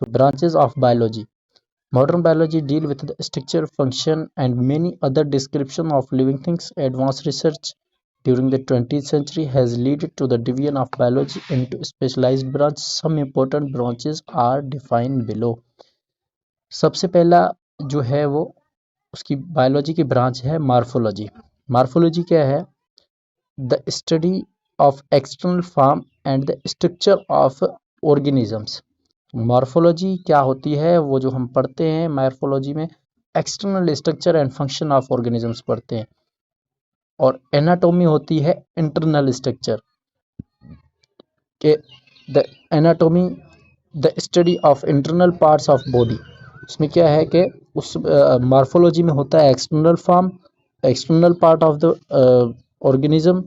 तो branches of biology, modern biology deal with the structure, function, and many other description of living things. Advanced research during the 20th century has led to the division of biology into specialized branches. Some important branches are defined below. सबसे पहला जो है वो उसकी biology की branch है morphology. Morphology क्या है? The study of external form and the structure of organisms. Morphology क्या होती है? वो जो हम पढ़ते हैं मॉर्फोलॉजी में external structure and function of organisms पढ़ते हैं। और एनाटॉमी होती है इंटरनल स्ट्रक्चर के the anatomy the study of internal parts of body. उसमें क्या है कि उस मॉर्फोलॉजी में होता है external form, external part of the organism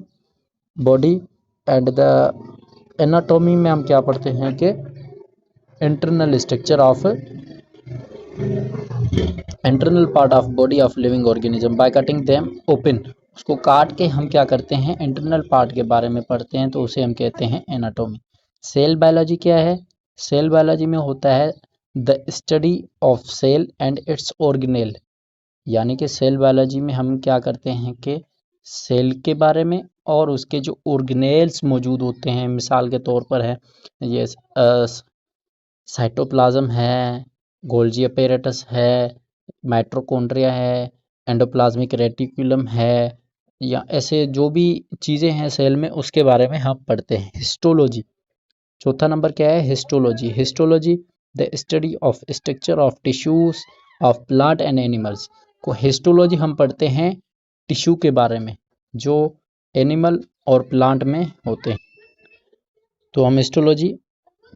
body, and the anatomy में हम क्या पढ़ते हैं कि internal structure of internal part of body of living organism by cutting them open. उसको काट के हम क्या करते हैं? इंटरनल पार्ट के बारे में पढ़ते हैं, तो उसे हम कहते हैं एनाटॉमी। सेल बायोलॉजी क्या है? सेल बायोलॉजी में होता है the study of cell and its organelle. यानी कि सेल बायोलॉजी में हम क्या करते हैं कि सेल के बारे में और उसके जो ऑर्गेनेल्स मौजूद होते हैं, मिसाल के तौर पर है ये साइटोप्लाज्म है, गोल्जी अपैरेटस है, माइटोकॉन्ड्रिया है, एंडोप्लाज्मिक रेटिकुलम है, या ऐसे जो भी चीज़ें हैं सेल में उसके बारे में हम पढ़ते हैं। हिस्टोलॉजी, चौथा नंबर क्या है? Histology. Histology the study of structure of tissues of plant and animals. को हिस्टोलॉजी हम पढ़ते हैं टिश्यू के बारे में जो एनिमल और प्लांट में होते हैं। तो हम हिस्टोलॉजी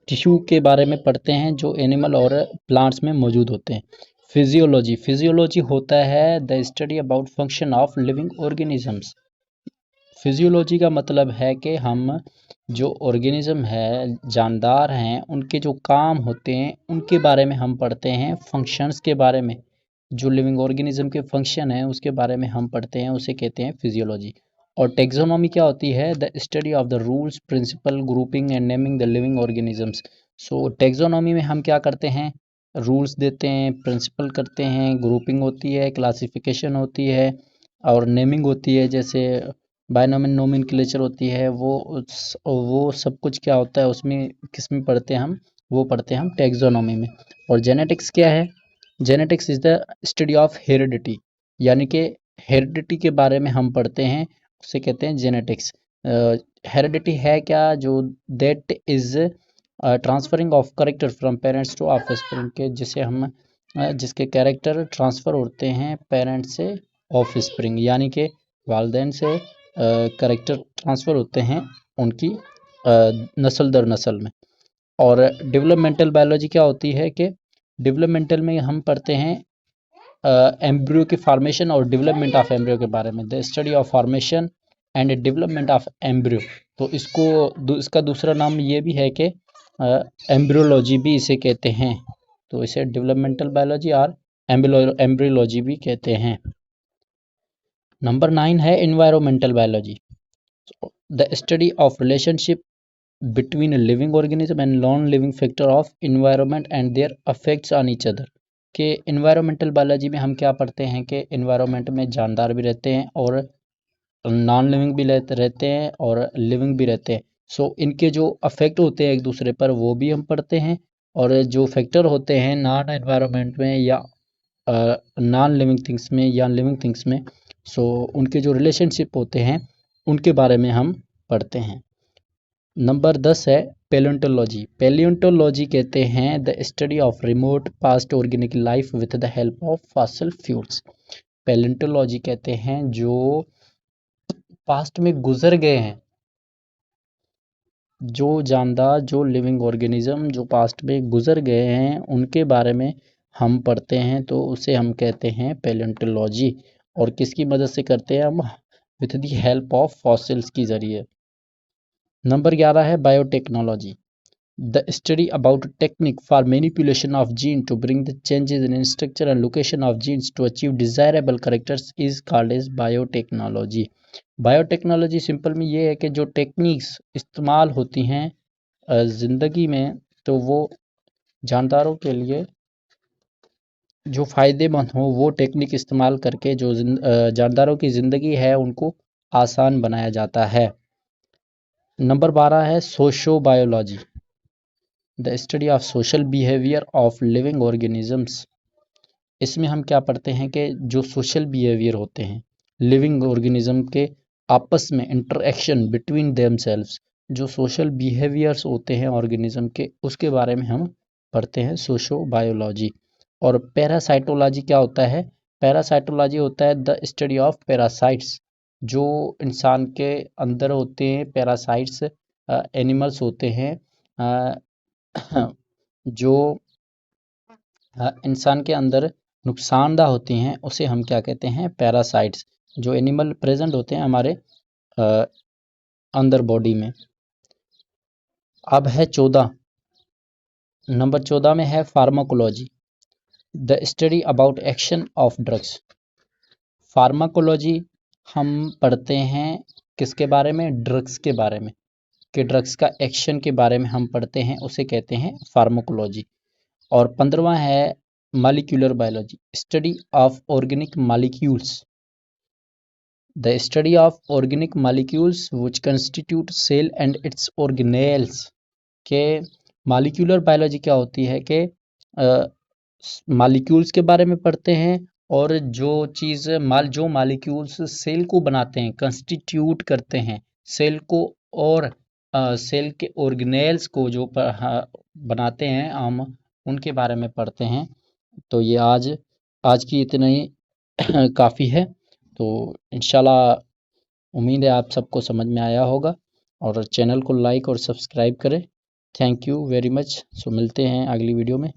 टिश्यू के बारे में पढ़ते हैं जो एनिमल और प्लांट्स में मौजूद होते हैं। फिजियोलॉजी, फिजियोलॉजी होता है the study about function of living organisms. Physiology का मतलब है कि हम जो ऑर्गेनिज्म है, जानदार हैं, उनके जो काम होते हैं उनके बारे में हम पढ़ते हैं, फंक्शंस के बारे में, जो लिविंग ऑर्गेनिज्म के फंक्शन हैं उसके बारे में हम पढ़ते हैं, उसे कहते हैं फिजियोलॉजी। और टेक्सोनॉमी क्या होती है? The study of the rules, principle, grouping and naming the living organisms. So taxonomy में हम क्या करते हैं? रूल्स देते हैं, प्रिंसिपल करते हैं, ग्रुपिंग होती है, क्लासिफिकेशन होती है और नेमिंग होती है, जैसे बायनोमिन नोमेनक्लेचर होती है। वो सब कुछ क्या होता है उसमें, किस में पढ़ते हैं हम? वो पढ़ते हैं हम टेक्सोनॉमी में। और जेनेटिक्स क्या है? Genetics is the study of heredity, यानी कि हेरिडिटी के बारे में हम पढ़ते हैं, उसे कहते हैं जेनेटिक्स। हेरिडिटी है क्या? जो that is transferring of character from parents to offspring के, जिसे हम जिसके कैरेक्टर ट्रांसफ़र होते हैं पेरेंट्स से ऑफस्प्रिंग, यानी कि वालिदैन से करेक्टर ट्रांसफ़र होते हैं उनकी नस्ल दर नस्ल में। और डेवलपमेंटल बायोलॉजी क्या होती है कि डेवलपमेंटल में हम पढ़ते हैं एम्ब्रियो की फॉर्मेशन और डेवलपमेंट ऑफ एम्ब्रियो के बारे में, the study of formation and development of embryo. तो इसका दूसरा नाम ये भी है कि एम्ब्रियोलॉजी भी इसे कहते हैं, तो इसे डेवलपमेंटल बायोलॉजी और एम्ब्रियोलॉजी भी कहते हैं। नंबर 9 है environmental biology, the study of relationship between a living organism and non-living factor of environment and their effects on each other। के environmental biology में हम क्या पढ़ते हैं कि environment में जानदार भी रहते हैं और नॉन लिविंग भी रहते हैं और लिविंग भी रहते हैं। सो इनके जो अफेक्ट होते हैं एक दूसरे पर वो भी हम पढ़ते हैं, और जो फैक्टर होते हैं नॉन एनवायरनमेंट में या नॉन लिविंग थिंग्स में या लिविंग थिंग्स में, सो उनके जो रिलेशनशिप होते हैं उनके बारे में हम पढ़ते हैं। नंबर 10 है पैलियोंटोलॉजी। पैलियोंटोलॉजी कहते हैं the study of remote past organic life with the help of fossil fuels. Palaeontology कहते हैं जो पास्ट में गुजर गए हैं, जो जानदार, जो लिविंग ऑर्गेनिज्म जो पास्ट में गुजर गए हैं उनके बारे में हम पढ़ते हैं, तो उसे हम कहते हैं पैलियोंटोलॉजी। और किसकी मदद से करते हैं हम? With the help of fossils की ज़रिए। नंबर 11 है biotechnology, the study about technique for manipulation of gene to bring the changes in structure and location of genes to achieve desirable characters is called as biotechnology. Biotechnology simple में ये है कि जो techniques इस्तेमाल होती हैं ज़िंदगी में, तो वो जानदारों के लिए जो फ़ायदेमंद हो वो टेक्निक इस्तेमाल करके जो जानदारों की ज़िंदगी है उनको आसान बनाया जाता है। नंबर 12 है socio biology, the study of social behaviour of living organisms. इसमें हम क्या पढ़ते हैं कि जो सोशल बिहेवियर होते हैं लिविंग ऑर्गेनिज्म के आपस में इंटरेक्शन बिटवीन देमसेल्व्स, जो सोशल बिहेवियर्स होते हैं ऑर्गेनिज्म के, उसके बारे में हम पढ़ते हैं सोशो बायोलॉजी। और पैरासाइटोलॉजी क्या होता है? पैरासाइटोलॉजी होता है द स्टडी ऑफ पैरासाइट्स, जो इंसान के अंदर होते हैं पैरासाइट्स, एनिमल्स होते हैं जो इंसान के अंदर नुकसानदा होती हैं, उसे हम क्या कहते हैं? पैरासाइट्स। जो एनिमल प्रेजेंट होते हैं हमारे अंदर बॉडी में। अब है 14, नंबर 14 में है pharmacology, the study about action of drugs. Pharmacology हम पढ़ते हैं किसके बारे में? ड्रग्स के बारे में, कि ड्रग्स का एक्शन के बारे में हम पढ़ते हैं, उसे कहते हैं फार्माकोलॉजी। और 15वां है molecular biology, study of organic molecules, the study of organic molecules which constitute cell and its organelles. के मॉलिक्यूलर बायोलॉजी क्या होती है कि मॉलिक्यूल्स के बारे में पढ़ते हैं, और जो मॉलिक्यूल्स सेल को बनाते हैं, कंस्टिट्यूट करते हैं सेल को, और सेल के ऑर्गेनेल्स को जो बनाते हैं हम, उनके बारे में पढ़ते हैं। तो ये आज की इतना ही काफ़ी है। तो इंशाल्लाह उम्मीद है आप सबको समझ में आया होगा, और चैनल को लाइक और सब्सक्राइब करें। Thank you very much. So मिलते हैं अगली वीडियो में।